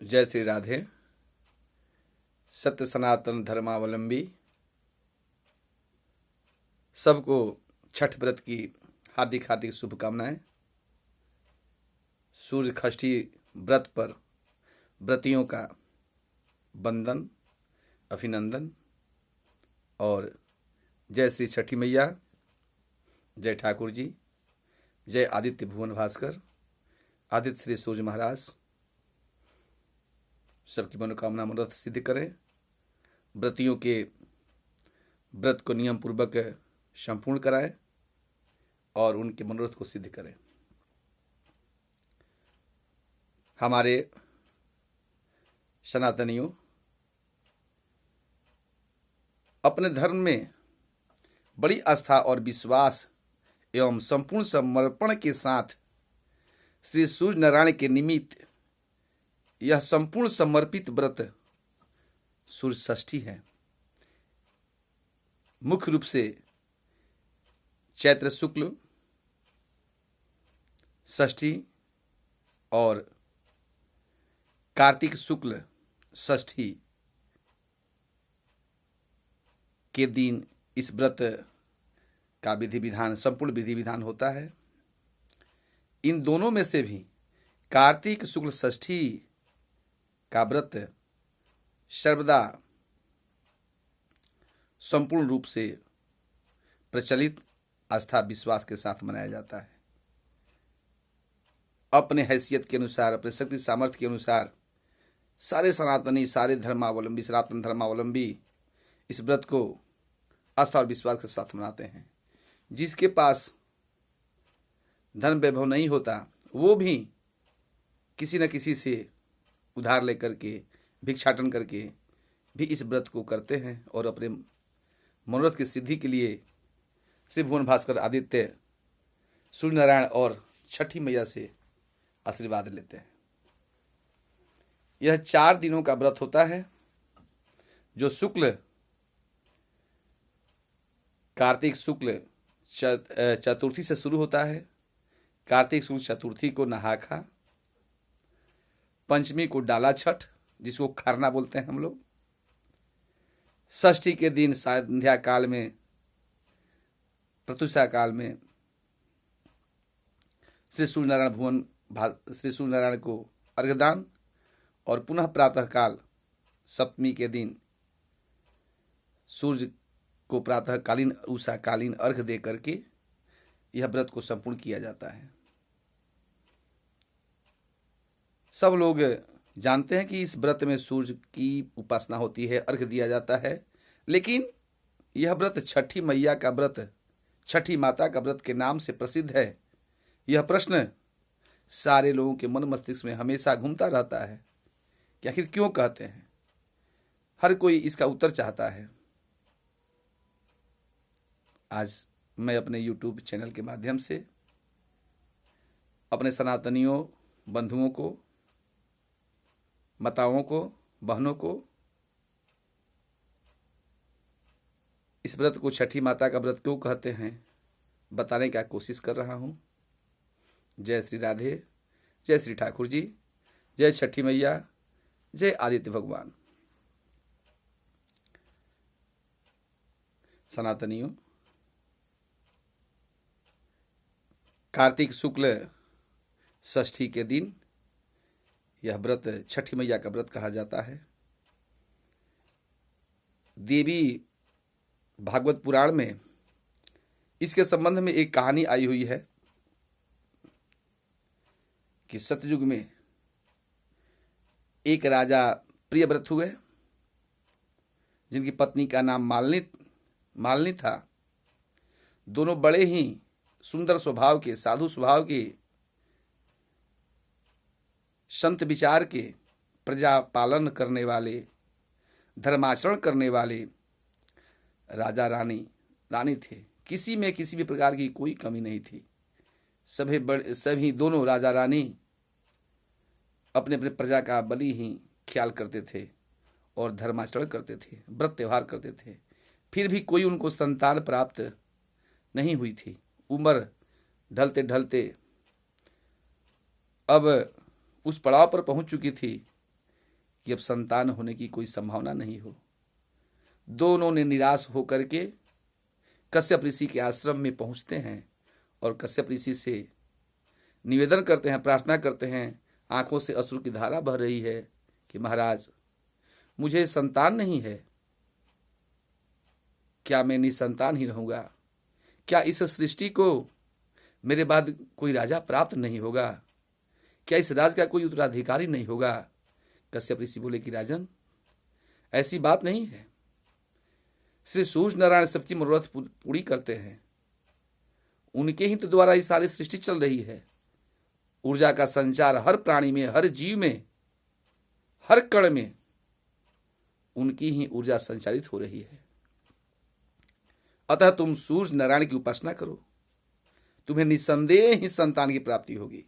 जय श्री राधे। सत्य सनातन धर्मावलंबी सबको छठ व्रत की हार्दिक हार्दिक शुभकामनाएं। सूर्य षष्ठी व्रत पर व्रतियों का वंदन, अभिनंदन और जय श्री छठी मैया, जय ठाकुर जी, जय आदित्य भुवन भास्कर, आदित्य श्री सूर्य महाराज सबकी मनोकामना मनोरथ सिद्ध करें। व्रतियों के व्रत को नियम पूर्वक संपूर्ण कराएं और उनके मनोरथ को सिद्ध करें। हमारे सनातनियों अपने धर्म में बड़ी आस्था और विश्वास एवं संपूर्ण समर्पण के साथ श्री सूर्य नारायण के निमित्त यह संपूर्ण समर्पित व्रत सूर्य षष्ठी है। मुख्य रूप से चैत्र शुक्ल षष्ठी और कार्तिक शुक्ल षष्ठी के दिन इस व्रत का विधि विधान, संपूर्ण विधि विधान होता है। इन दोनों में से भी कार्तिक शुक्ल षष्ठी का व्रत सर्वदा संपूर्ण रूप से प्रचलित आस्था विश्वास के साथ मनाया जाता है। अपने हैसियत के अनुसार, अपने शक्ति सामर्थ्य के अनुसार सारे सनातनी, सारे धर्मावलंबी, सनातन धर्मावलंबी इस व्रत को आस्था और विश्वास के साथ मनाते हैं। जिसके पास धन वैभव नहीं होता वो भी किसी न किसी से उधार लेकर के, भिक्षाटन करके भी इस व्रत को करते हैं और अपने मनोरथ की सिद्धि के लिए श्री भुवन भास्कर, आदित्य, सूर्य नारायण और छठी मैया से आशीर्वाद लेते हैं। यह 4 दिनों का व्रत होता है जो शुक्ल कार्तिक शुक्ल चतुर्थी से शुरू होता है। कार्तिक शुक्ल चतुर्थी को नहा खा, पंचमी को डाला छठ जिसको खरना बोलते हैं हम लोग, षष्ठी के दिन संध्या काल में, प्रत्युषा काल में श्री सूर्य नारायण को अर्घदान और पुनः प्रातः काल सप्तमी के दिन सूर्य को प्रातःकालीन उषाकालीन अर्घ दे करके यह व्रत को संपूर्ण किया जाता है। सब लोग जानते हैं कि इस व्रत में सूर्य की उपासना होती है, अर्घ दिया जाता है, लेकिन यह व्रत छठी मैया का व्रत, छठी माता का व्रत के नाम से प्रसिद्ध है। यह प्रश्न सारे लोगों के मन मस्तिष्क में हमेशा घूमता रहता है कि आखिर क्यों कहते हैं। हर कोई इसका उत्तर चाहता है। आज मैं अपने YouTube चैनल के माध्यम से अपने सनातनियों, बंधुओं को, माताओं को, बहनों को इस व्रत को छठी माता का व्रत क्यों कहते हैं बताने का कोशिश कर रहा हूं। जय श्री राधे, जय श्री ठाकुर जी, जय छठी मैया, जय आदित्य भगवान। सनातनियों, कार्तिक शुक्ल षष्ठी के दिन यह व्रत छठी मैया का व्रत कहा जाता है। देवी भागवत पुराण में इसके संबंध में एक कहानी आई हुई है कि सतयुग में एक राजा प्रियव्रत हुए जिनकी पत्नी का नाम मालिनी था। दोनों बड़े ही सुंदर स्वभाव के, साधु स्वभाव के, संत विचार के, प्रजा पालन करने वाले, धर्माचरण करने वाले राजा रानी थे। किसी में किसी भी प्रकार की कोई कमी नहीं थी। सभी दोनों राजा रानी अपने अपने प्रजा का बड़ी ही ख्याल करते थे और धर्माचरण करते थे, व्रत त्यौहार करते थे। फिर भी कोई उनको संतान प्राप्त नहीं हुई थी। उम्र ढलते ढलते अब उस पड़ाव पर पहुंच चुकी थी कि अब संतान होने की कोई संभावना नहीं हो। दोनों ने निराश होकर के कश्यप ऋषि के आश्रम में पहुंचते हैं और कश्यप ऋषि से निवेदन करते हैं, प्रार्थना करते हैं। आंखों से अश्रु की धारा बह रही है कि महाराज, मुझे संतान नहीं है, क्या मैं निसंतान ही रहूंगा? क्या इस सृष्टि को मेरे बाद कोई राजा प्राप्त नहीं होगा? क्या इस राज का कोई उत्तराधिकारी नहीं होगा? कश्यप ऋषि बोले कि राजन, ऐसी बात नहीं है। श्री सूर्य नारायण सबकी मनोरथ पूरी करते हैं, उनके ही तो द्वारा ये सारी सृष्टि चल रही है। ऊर्जा का संचार हर प्राणी में, हर जीव में, हर कण में उनकी ही ऊर्जा संचालित हो रही है। अतः तुम सूर्य नारायण की उपासना करो, तुम्हें निसंदेह ही संतान की प्राप्ति होगी।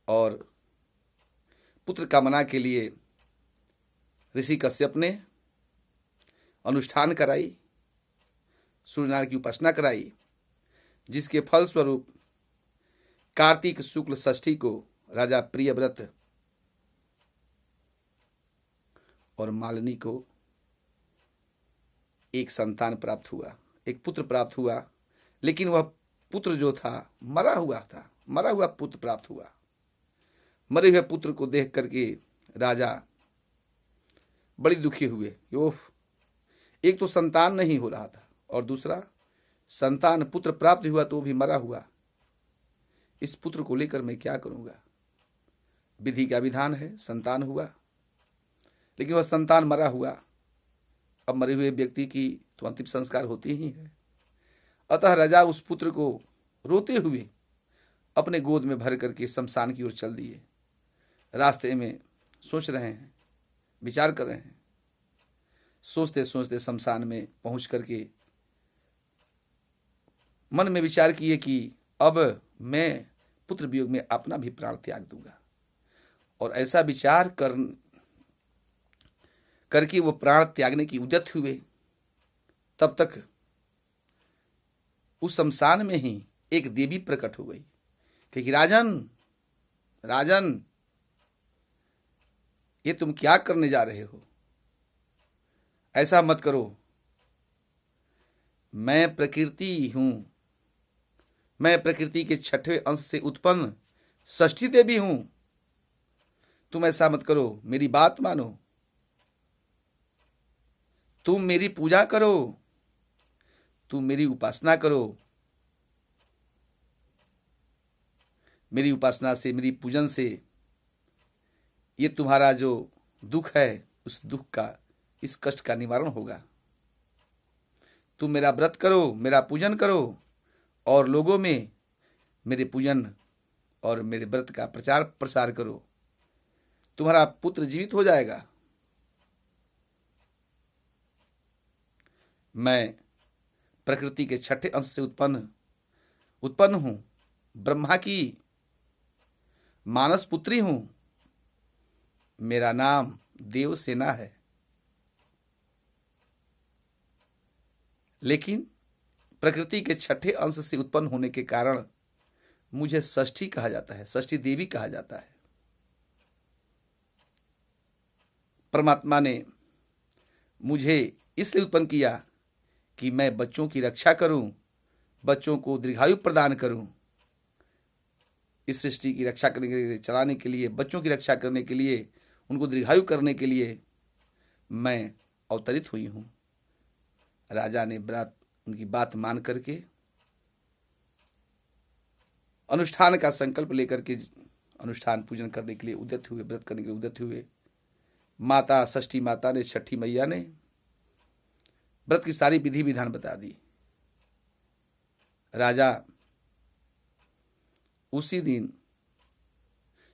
और पुत्र कामना के लिए ऋषि कश्यप ने अनुष्ठान कराई, सूर्यनारायण की उपासना कराई, जिसके फलस्वरूप कार्तिक शुक्ल षष्ठी को राजा प्रियव्रत और मालिनी को एक संतान प्राप्त हुआ, एक पुत्र प्राप्त हुआ। लेकिन वह पुत्र जो था मरा हुआ था, मरा हुआ पुत्र प्राप्त हुआ। मरे हुए पुत्र को देख करके राजा बड़ी दुखी हुए। ओह, एक तो संतान नहीं हो रहा था और दूसरा संतान पुत्र प्राप्त हुआ तो भी मरा हुआ। इस पुत्र को लेकर मैं क्या करूंगा? विधि का विधान है, संतान हुआ लेकिन वह संतान मरा हुआ। अब मरे हुए व्यक्ति की तो अंतिम संस्कार होती ही है। अतः राजा उस पुत्र को रोते हुए अपने गोद में भर करके शमशान की ओर चल दिए। रास्ते में सोच रहे हैं, विचार कर रहे हैं। सोचते सोचते शमशान में पहुंच करके मन में विचार किए कि अब मैं पुत्र वियोग में अपना भी प्राण त्याग दूंगा। और ऐसा विचार करके वो प्राण त्यागने की उद्यत हुए। तब तक उस शमशान में ही एक देवी प्रकट हो गई कि राजन, राजन, ये तुम क्या करने जा रहे हो? ऐसा मत करो। मैं प्रकृति हूं, मैं प्रकृति के छठवें अंश से उत्पन्न षष्ठी देवी हूं। तुम ऐसा मत करो, मेरी बात मानो, तुम मेरी पूजा करो, तुम मेरी उपासना करो। मेरी उपासना से, मेरी पूजन से ये तुम्हारा जो दुख है, उस दुख का, इस कष्ट का निवारण होगा। तुम मेरा व्रत करो, मेरा पूजन करो और लोगों में मेरे पूजन और मेरे व्रत का प्रचार प्रसार करो। तुम्हारा पुत्र जीवित हो जाएगा। मैं प्रकृति के छठे अंश से उत्पन्न हूं, ब्रह्मा की मानस पुत्री हूं। मेरा नाम देवसेना है। लेकिन प्रकृति के छठे अंश से उत्पन्न होने के कारण मुझे षष्ठी कहा जाता है, षष्ठी देवी कहा जाता है। परमात्मा ने मुझे इसलिए उत्पन्न किया कि मैं बच्चों की रक्षा करूं, बच्चों को दीर्घायु प्रदान करूं। इस सृष्टि की रक्षा करने के लिए, चलाने के लिए, बच्चों की रक्षा करने के लिए, उनको दीर्घायु करने के लिए मैं अवतरित हुई हूं। राजा ने उनकी बात मान करके अनुष्ठान का संकल्प लेकर के अनुष्ठान पूजन करने के लिए उद्यत हुए, व्रत करने के लिए उद्यत हुए। माता षष्ठी माता ने, छठी मैया ने व्रत की सारी विधि विधान बता दी। राजा उसी दिन,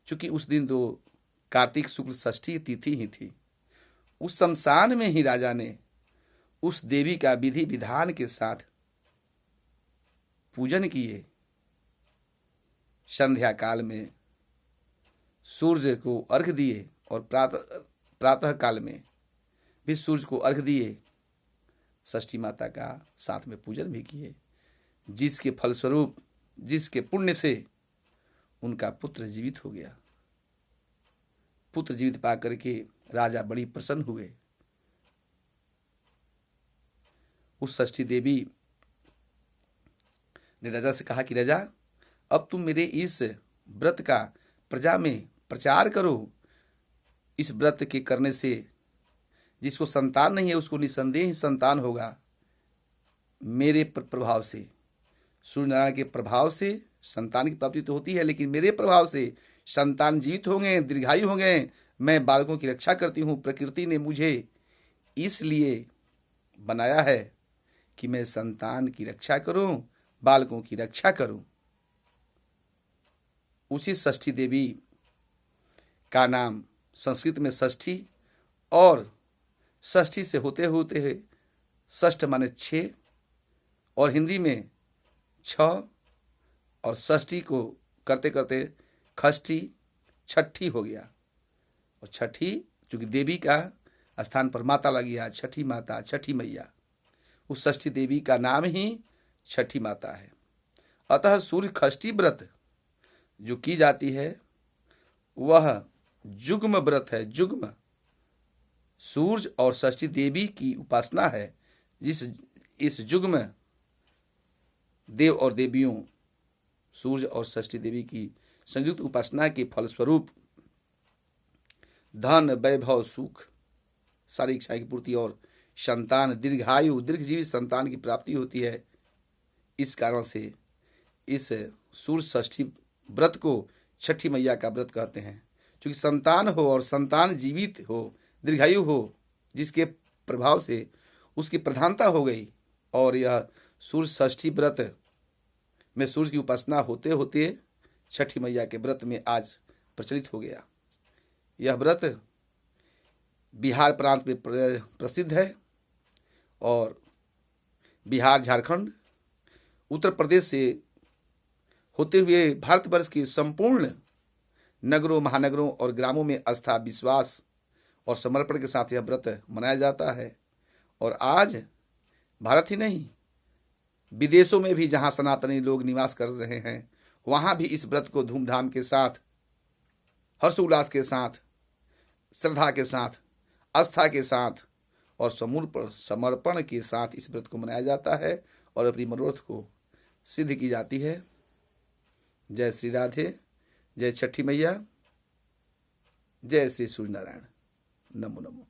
चूंकि उस दिन तो कार्तिक शुक्ल षष्ठी तिथि ही थी, उस शमशान में ही राजा ने उस देवी का विधि विधान के साथ पूजन किए। संध्या काल में सूर्य को अर्घ्य दिए और प्रातः काल में भी सूर्य को अर्घ्य दिए। षष्ठी माता का साथ में पूजन भी किए, जिसके फलस्वरूप, जिसके पुण्य से उनका पुत्र जीवित हो गया। पुत्र जीवित पा करके राजा बड़ी प्रसन्न हुए। उस षष्ठी देवी ने राजा से कहा कि राजा, अब तुम मेरे इस व्रत का प्रजा में प्रचार करो। इस व्रत के करने से जिसको संतान नहीं है उसको निसंदेह ही संतान होगा। मेरे प्रभाव से, सूर्य नारायण के प्रभाव से संतान की प्राप्ति तो होती है, लेकिन मेरे प्रभाव से संतान जीवित होंगे, दीर्घायु होंगे। मैं बालकों की रक्षा करती हूँ। प्रकृति ने मुझे इसलिए बनाया है कि मैं संतान की रक्षा करूं, बालकों की रक्षा करूं। उसी षष्ठी देवी का नाम संस्कृत में षष्ठी, और षष्ठी से होते होते षष्ठ माने 6, और हिंदी में 6, और षष्ठी को करते करते खष्ठी, छठी हो गया। और छठी चूंकि देवी का स्थान पर माता लग गया, छठी माता, छठी मैया। उस षष्ठी देवी का नाम ही छठी माता है। अतः सूर्य खष्ठी व्रत जो की जाती है वह जुग्म व्रत है। जुग्म सूर्य और षष्ठी देवी की उपासना है। इस जुग्म देव और देवियों, सूर्य और षष्ठी देवी की संयुक्त उपासना के फलस्वरूप धन, वैभव, सुख, सारी इच्छाएं की पूर्ति और संतान, दीर्घायु, दीर्घजीवी संतान की प्राप्ति होती है। इस कारण से इस सूर्य षष्ठी व्रत को छठी मैया का व्रत कहते हैं। क्योंकि संतान हो और संतान जीवित हो, दीर्घायु हो, जिसके प्रभाव से उसकी प्रधानता हो गई। और यह सूर्य षष्ठी व्रत में सूर्य की उपासना होते होते छठी मैया के व्रत में आज प्रचलित हो गया। यह व्रत बिहार प्रांत में प्रसिद्ध है, और बिहार, झारखंड, उत्तर प्रदेश से होते हुए भारतवर्ष के संपूर्ण नगरों, महानगरों और ग्रामों में आस्था, विश्वास और समर्पण के साथ यह व्रत मनाया जाता है। और आज भारत ही नहीं, विदेशों में भी जहां सनातनी लोग निवास कर रहे हैं, वहां भी इस व्रत को धूमधाम के साथ, हर्षोल्लास के साथ, श्रद्धा के साथ, आस्था के साथ और समर्पण के साथ इस व्रत को मनाया जाता है और अपनी मनोरथ को सिद्ध की जाती है। जय श्री राधे, जय छठी मैया, जय श्री सूर्य नारायण। नमो नमो।